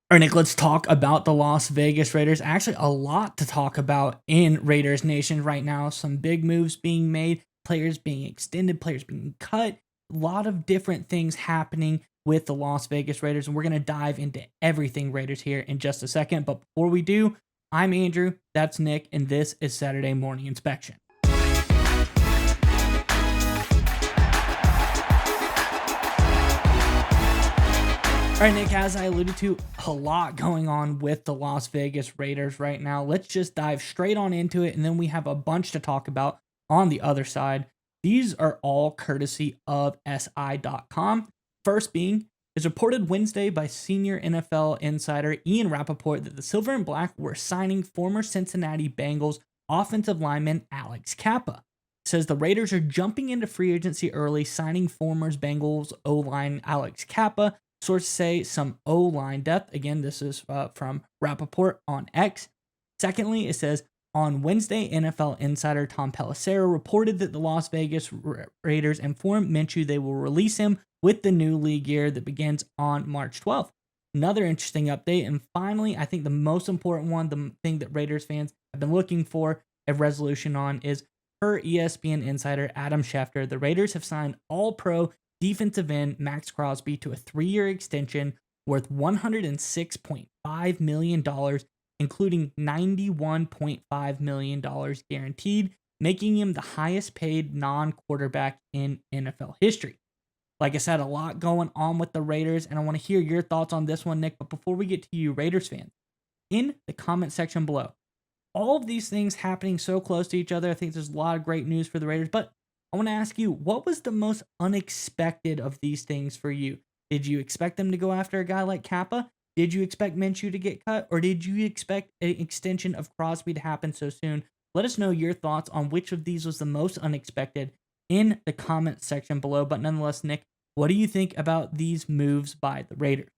All right, Nick, let's talk about the Las Vegas Raiders. Actually, a lot to talk about in Raiders Nation right now. Some big moves being made, players being extended, players being cut, a lot of different things happening with the Las Vegas Raiders. And we're going to dive into everything Raiders here in just a second. But before we do, I'm Andrew, that's Nick, and this is Saturday Morning Inspection. All right, Nick, as I alluded to, a lot going on with the Las Vegas Raiders right now. Let's just dive straight on into it, and then we have a bunch to talk about on the other side. These are all courtesy of SI.com. First being, is reported Wednesday by senior NFL insider Ian Rappaport that the Silver and Black were signing former Cincinnati Bengals offensive lineman Alex Kappa. Says the Raiders are jumping into free agency early, signing former Bengals O-line Alex Kappa. Sources say some O-line depth. Again, this is from Rappaport on X. Secondly, it says, on Wednesday, NFL insider Tom Pelissero reported that the Las Vegas Raiders informed Minshew they will release him with the new league year that begins on March 12th. Another interesting update, and finally, I think the most important one, the thing that Raiders fans have been looking for a resolution on, is per ESPN insider Adam Schefter, the Raiders have signed all-pro defensive end Max Crosby to a 3-year extension worth $106.5 million, including $91.5 million guaranteed, making him the highest paid non-quarterback in NFL history. Like I said, a lot going on with the Raiders, and I want to hear your thoughts on this one, Nick. But before we get to you, Raiders fans, in the comment section below, all of these things happening so close to each other, I think there's a lot of great news for the Raiders, but I want to ask you, what was the most unexpected of these things for you? Did you expect them to go after a guy like Kappa? Did you expect Minshew to get cut? Or did you expect an extension of Crosby to happen so soon? Let us know your thoughts on which of these was the most unexpected in the comment section below. But nonetheless, Nick, what do you think about these moves by the Raiders?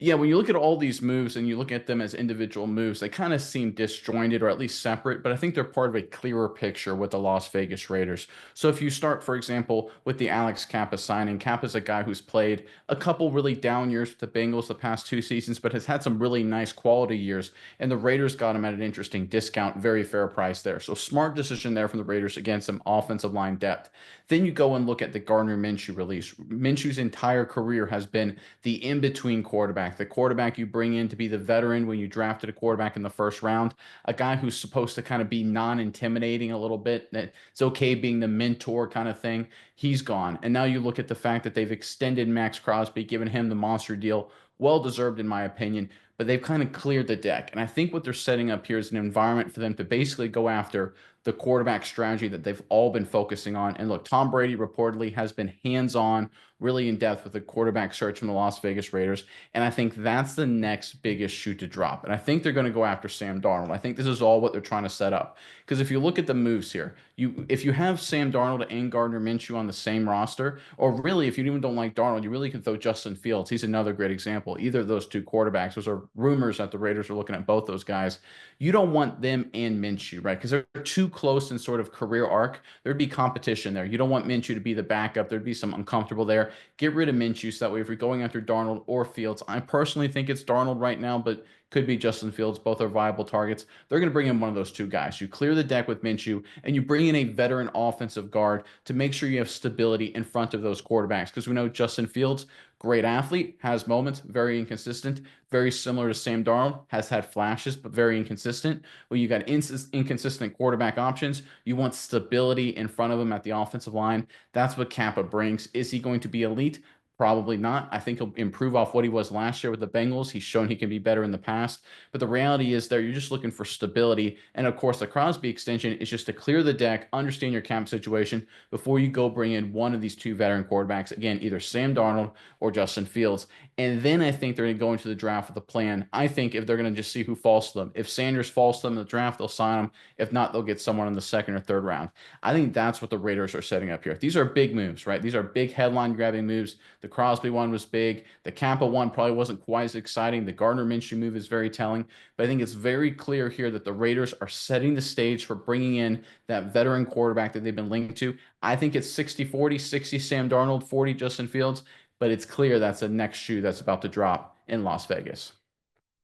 Yeah, when you look at all these moves and you look at them as individual moves, they kind of seem disjointed or at least separate, but I think they're part of a clearer picture with the Las Vegas Raiders. So if you start, for example, with the Alex Kappa signing, Kappa's a guy who's played a couple really down years with the Bengals the past 2 seasons, but has had some really nice quality years, and the Raiders got him at an interesting discount, very fair price there. So smart decision there from the Raiders against some offensive line depth. Then you go and look at the Gardner Minshew release. Minshew's entire career has been the in-between quarterback, the quarterback you bring in to be the veteran when you drafted a quarterback in the first round, a guy who's supposed to kind of be non-intimidating a little bit, that it's okay being the mentor kind of thing. He's gone. And now you look at the fact that they've extended Max Crosby, given him the monster deal, well deserved in my opinion, but they've kind of cleared the deck. And I think what they're setting up here is an environment for them to basically go after the quarterback strategy that they've all been focusing on. And look, Tom Brady reportedly has been hands-on, really in depth with the quarterback search from the Las Vegas Raiders. And I think that's the next biggest shoe to drop. And I think they're going to go after Sam Darnold. I think this is all what they're trying to set up. Because if you look at the moves here, if you have Sam Darnold and Gardner Minshew on the same roster, or really if you even don't like Darnold, you really can throw Justin Fields. He's another great example. Either of those two quarterbacks. Those are rumors that the Raiders are looking at both those guys. You don't want them and Minshew, right? Because they're too close in sort of career arc. There'd be competition there. You don't want Minshew to be the backup. There'd be some uncomfortable there. Get rid of Minshew so that way if you're going after Darnold or Fields, I personally think it's Darnold right now, but could be Justin Fields. Both are viable targets. They're going to bring in one of those two guys. You clear the deck with Minshew, and you bring in a veteran offensive guard to make sure you have stability in front of those quarterbacks. Because we know Justin Fields, great athlete, has moments, very inconsistent, very similar to Sam Darnold, has had flashes, but very inconsistent. Well, you got inconsistent quarterback options. You want stability in front of him at the offensive line. That's what Kappa brings. Is he going to be elite? Probably not. I think he'll improve off what he was last year with the Bengals. He's shown he can be better in the past. But the reality is there, you're just looking for stability. And of course, the Crosby extension is just to clear the deck, understand your cap situation before you go bring in one of these two veteran quarterbacks. Again, either Sam Darnold or Justin Fields. And then I think they're going to go into the draft with a plan. I think if they're going to just see who falls to them. If Sanders falls to them in the draft, they'll sign him. If not, they'll get someone in the second or third round. I think that's what the Raiders are setting up here. These are big moves, right? These are big headline grabbing moves. The Crosby one was big. The Kappa one probably wasn't quite as exciting. The Gardner Minshew move is very telling. But I think it's very clear here that the Raiders are setting the stage for bringing in that veteran quarterback that they've been linked to. I think it's 60-40, 60 Sam Darnold, 40 Justin Fields. But it's clear that's the next shoe that's about to drop in Las Vegas.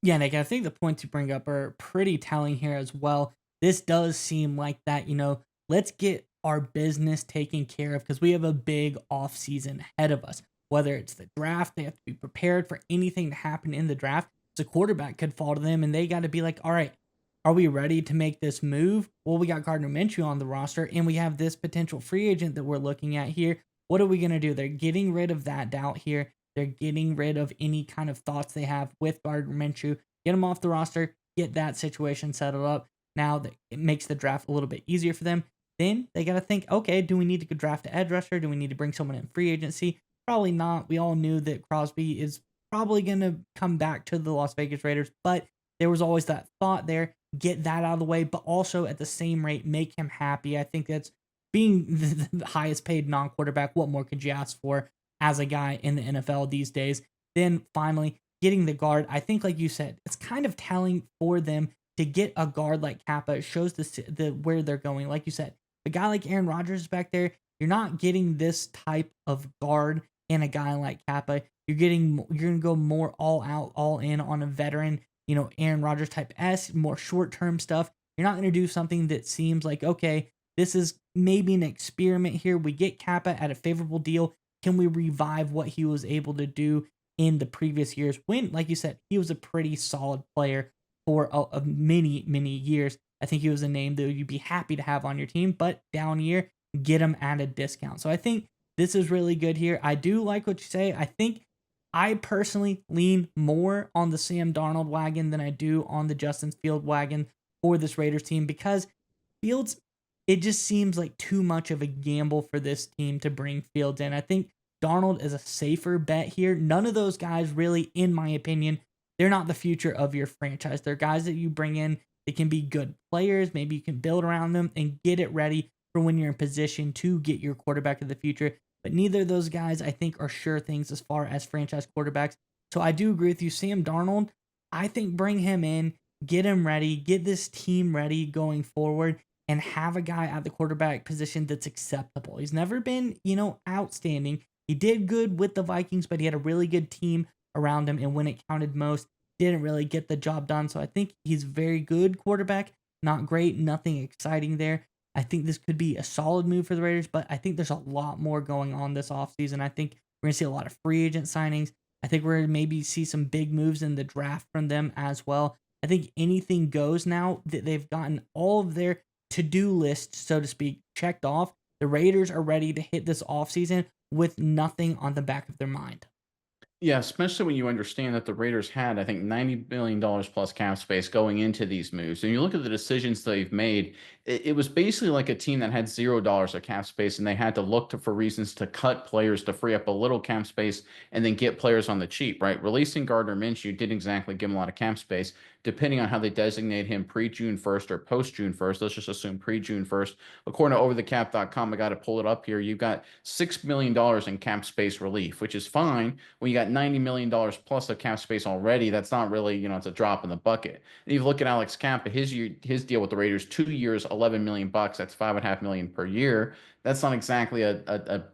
Yeah, Nick, I think the points you bring up are pretty telling here as well. This does seem like that, let's get our business taken care of because we have a big off season ahead of us. Whether it's the draft, they have to be prepared for anything to happen in the draft. So quarterback could fall to them and they got to be like, all right, are we ready to make this move? Well, we got Gardner Minshew on the roster and we have this potential free agent that we're looking at here. What are we going to do? They're getting rid of that doubt here. They're getting rid of any kind of thoughts they have with Gardner Minshew. Get him off the roster, get that situation settled up. Now that it makes the draft a little bit easier for them. Then they got to think, okay, do we need to draft an edge rusher? Do we need to bring someone in free agency? Probably not. We all knew that Crosby is probably going to come back to the Las Vegas Raiders, but there was always that thought there. Get that out of the way, but also at the same rate, make him happy. I think that's being the highest paid non quarterback. What more could you ask for as a guy in the NFL these days? Then finally, getting the guard. I think, like you said, it's kind of telling for them to get a guard like Kappa. It shows the where they're going. Like you said, a guy like Aaron Rodgers is back there. You're not getting this type of guard in a guy like Kappa. You're gonna go more all out, all in on a veteran, Aaron Rodgers type more short term stuff. You're not gonna do something that seems like, okay, this is maybe an experiment here. We get Kappa at a favorable deal. Can we revive what he was able to do in the previous years when, like you said, he was a pretty solid player for many, many years? I think he was a name that you'd be happy to have on your team, but down year, get him at a discount. So I think this is really good here. I do like what you say. I think I personally lean more on the Sam Darnold wagon than I do on the Justin Field wagon for this Raiders team because Fields, it just seems like too much of a gamble for this team to bring Fields in. I think Darnold is a safer bet here. None of those guys really, in my opinion, they're not the future of your franchise. They're guys that you bring in that can be good players. Maybe you can build around them and get it ready for when you're in position to get your quarterback of the future. But neither of those guys, I think, are sure things as far as franchise quarterbacks. So I do agree with you. Sam Darnold, I think bring him in, get him ready, get this team ready going forward, and have a guy at the quarterback position that's acceptable. He's never been, outstanding. He did good with the Vikings, but he had a really good team around him, and when it counted most, didn't really get the job done. So I think he's a very good quarterback. Not great, nothing exciting there. I think this could be a solid move for the Raiders, but I think there's a lot more going on this offseason. I think we're going to see a lot of free agent signings. I think we're going to maybe see some big moves in the draft from them as well. I think anything goes now that they've gotten all of their to-do list, so to speak, checked off. The Raiders are ready to hit this offseason with nothing on the back of their mind. Yeah, especially when you understand that the Raiders had, I think, $90 billion plus cap space going into these moves. And you look at the decisions they've made, it was basically like a team that had $0 of cap space, and they had to look for reasons to cut players to free up a little cap space and then get players on the cheap, right? Releasing Gardner Minshew didn't exactly give him a lot of cap space, depending on how they designate him pre-June 1st or post-June 1st. Let's just assume pre-June 1st. According to overthecap.com, I got to pull it up here. You've got $6 million in cap space relief, which is fine when you got $90 million plus of cap space already. That's not really, it's a drop in the bucket. And you look at Alex Kappa, his deal with the Raiders, 2 years, $11 million bucks. That's $5.5 million per year. That's not exactly a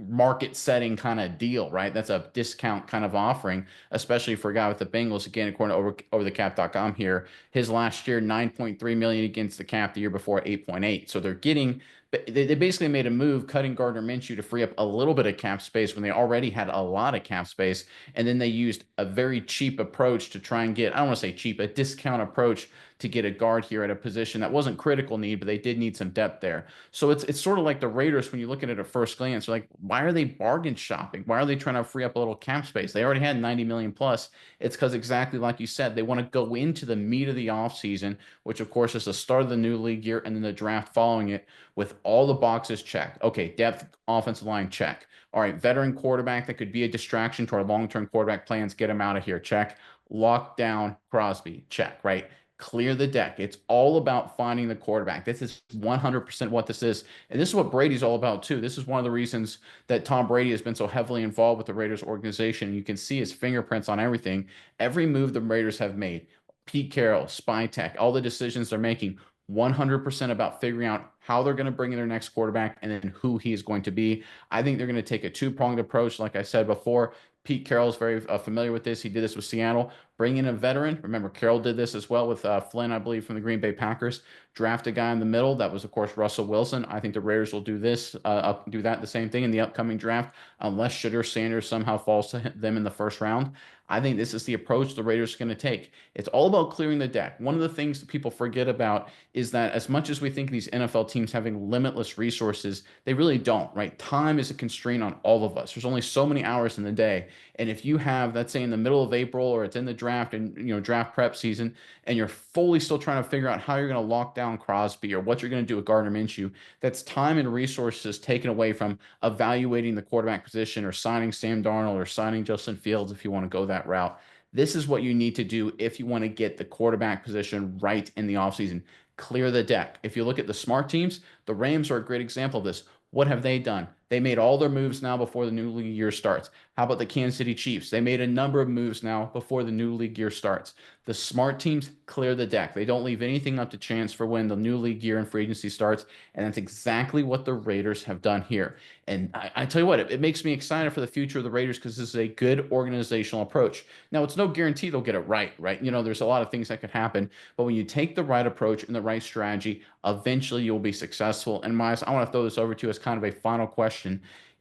market setting kind of deal, right? That's a discount kind of offering, especially for a guy with the Bengals. Again, according to overthecap.com here, his last year, 9.3 million against the cap, the year before 8.8. So they're getting, they basically made a move cutting Gardner Minshew to free up a little bit of cap space when they already had a lot of cap space. And then they used a very cheap approach to try and get, I don't want to say cheap, a discount approach to get a guard here at a position that wasn't critical need, but they did need some depth there. So it's sort of like the Raiders when you look at it at first glance. You're like, why are they bargain shopping? Why are they trying to free up a little cap space? They already had 90 million plus. It's because exactly like you said, they want to go into the meat of the offseason, which of course is the start of the new league year and then the draft following it with all the boxes checked. Okay, depth, offensive line, check. All right, veteran quarterback that could be a distraction to our long-term quarterback plans, get him out of here, check. Lock down Crosby, check, right? Clear the deck. It's all about finding the quarterback. This is 100% what this is. And this is what Brady's all about, too. This is one of the reasons that Tom Brady has been so heavily involved with the Raiders organization. You can see his fingerprints on everything. Every move the Raiders have made, Pete Carroll, Spy Tech, all the decisions they're making, 100% about figuring out how they're going to bring in their next quarterback and then who he is going to be. I think they're going to take a two-pronged approach. Like I said before, Pete Carroll is very familiar with this. He did this with Seattle. Bring in a veteran. Remember, Carroll did this as well with Flynn, I believe, from the Green Bay Packers. Draft a guy in the middle. That was, of course, Russell Wilson. I think the Raiders will do that the same thing in the upcoming draft, unless Shedeur Sanders somehow falls to them in the first round. I think this is the approach the Raiders are going to take. It's all about clearing the deck. One of the things that people forget about is that as much as we think these NFL teams having limitless resources, they really don't, right? Time is a constraint on all of us. There's only so many hours in the day. And if you have, let's say in the middle of April or it's in the draft and draft prep season, and you're fully still trying to figure out how you're going to lock down Crosby or what you're going to do with Gardner Minshew, that's time and resources taken away from evaluating the quarterback position or signing Sam Darnold or signing Justin Fields if you want to go that route. This is what you need to do if you want to get the quarterback position right in the offseason. Clear the deck. If you look at the smart teams, the Rams are a great example of this. What have they done? They made all their moves now before the new league year starts. How about the Kansas City Chiefs? They made a number of moves now before the new league year starts. The smart teams clear the deck. They don't leave anything up to chance for when the new league year and free agency starts. And that's exactly what the Raiders have done here. And I tell you what, it makes me excited for the future of the Raiders because this is a good organizational approach. Now, it's no guarantee they'll get it right, right? There's a lot of things that could happen. But when you take the right approach and the right strategy, eventually you'll be successful. And Miles, I want to throw this over to you as kind of a final question.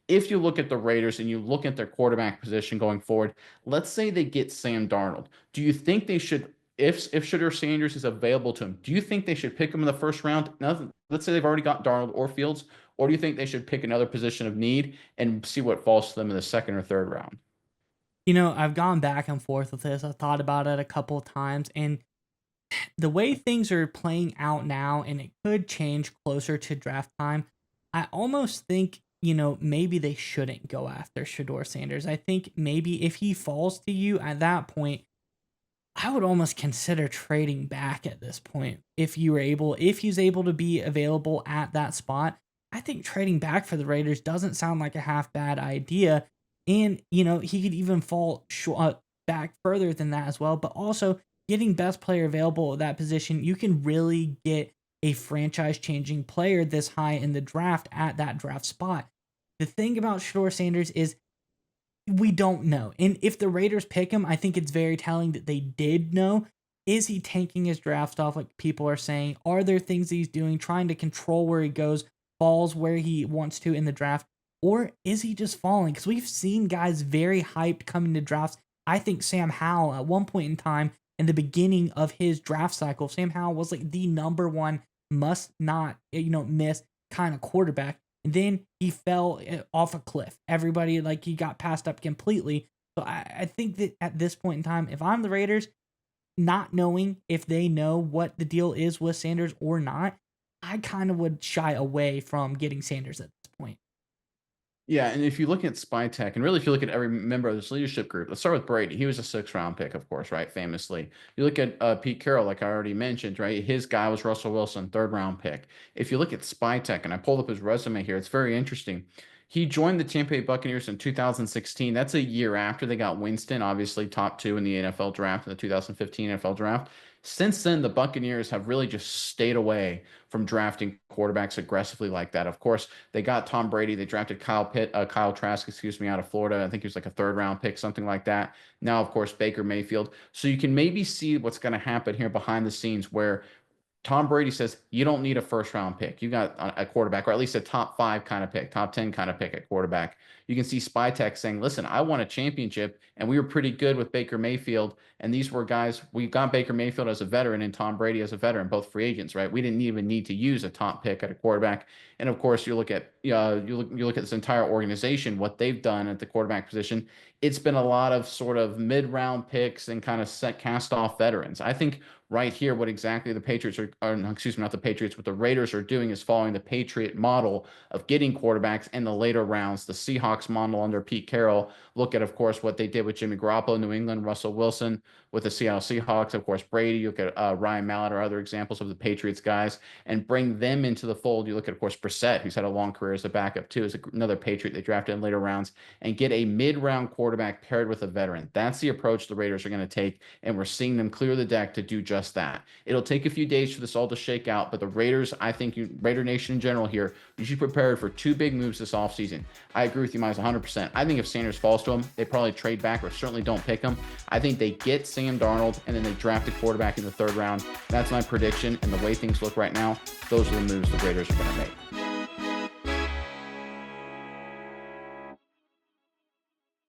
If you look at the Raiders and you look at their quarterback position going forward, let's say they get Sam Darnold. Do you think they should, if Shedeur Sanders is available to him, do you think they should pick him in the first round? Now, let's say they've already got Darnold or Fields, or do you think they should pick another position of need and see what falls to them in the second or third round? I've gone back and forth with this. I've thought about it a couple of times, and the way things are playing out now, and it could change closer to draft time, I almost think, maybe they shouldn't go after Shador Sanders. I think maybe if he falls to you at that point, I would almost consider trading back at this point. If he's able to be available at that spot, I think trading back for the Raiders doesn't sound like a half bad idea. And, he could even fall back further than that as well. But also, getting best player available at that position, you can really get a franchise changing player this high in the draft at that draft spot. The thing about Shador Sanders is we don't know. And if the Raiders pick him, I think it's very telling that they did know. Is he tanking his draft stuff like people are saying? Are there things that he's doing, trying to control where he goes, falls where he wants to in the draft? Or is he just falling? Because we've seen guys very hyped coming to drafts. I think Sam Howell, at one point in time, in the beginning of his draft cycle, Sam Howell was like the number one must not, miss kind of quarterback. And then he fell off a cliff. Everybody, like, he got passed up completely. So I think that at this point in time, if I'm the Raiders, not knowing if they know what the deal is with Sanders or not, I kind of would shy away from getting Sanders at this point. Yeah, and if you look at Spy Tech, and really if you look at every member of this leadership group, let's start with Brady. He was a sixth-round pick, of course, right? Famously. You look at Pete Carroll, like I already mentioned, right? His guy was Russell Wilson, third-round pick. If you look at Spy Tech, and I pulled up his resume here, it's very interesting. He joined the Tampa Bay Buccaneers in 2016. That's a year after they got Winston, obviously top two in the NFL draft, in the 2015 NFL draft. Since then, the Buccaneers have really just stayed away from drafting quarterbacks aggressively like that. Of course, they got Tom Brady. They drafted Kyle Trask, excuse me, out of Florida. I think he was like a third round pick, something like that. Now, of course, Baker Mayfield. So you can maybe see what's going to happen here behind the scenes where Tom Brady says you don't need a first round pick. You got a quarterback, or at least a top five kind of pick, top 10 kind of pick at quarterback. You can see Spytech saying, listen, I won a championship and we were pretty good with Baker Mayfield. And these were guys, we got Baker Mayfield as a veteran and Tom Brady as a veteran, both free agents, right? We didn't even need to use a top pick at a quarterback. And of course, you look at this entire organization, what they've done at the quarterback position. It's been a lot of sort of mid-round picks and kind of cast off veterans. I think right here, what exactly the Patriots are no, excuse me, not the Patriots, what the Raiders are doing is following the Patriot model of getting quarterbacks in the later rounds, the Seahawks model under Pete Carroll. Look at, of course, what they did with Jimmy Garoppolo, New England, Russell Wilson with the Seattle Seahawks, of course, Brady. You look at Ryan Mallett or other examples of the Patriots guys and bring them into the fold. You look at, of course, Brissett, who's had a long career as a backup too, is another Patriot they drafted in later rounds, and get a mid-round quarterback quarterback paired with a veteran. That's the approach the Raiders are going to take, and we're seeing them clear the deck to do just that. It'll take a few days for this all to shake out, but the Raiders, I think Raider Nation in general here, you should prepare for 2 big moves this offseason. I agree with you, Miles, 100%. I think if Sanders falls to them, they probably trade back or certainly don't pick him. I think they get Sam Darnold, and then they draft a quarterback in the 3rd round. That's my prediction, and the way things look right now, those are the moves the Raiders are going to make.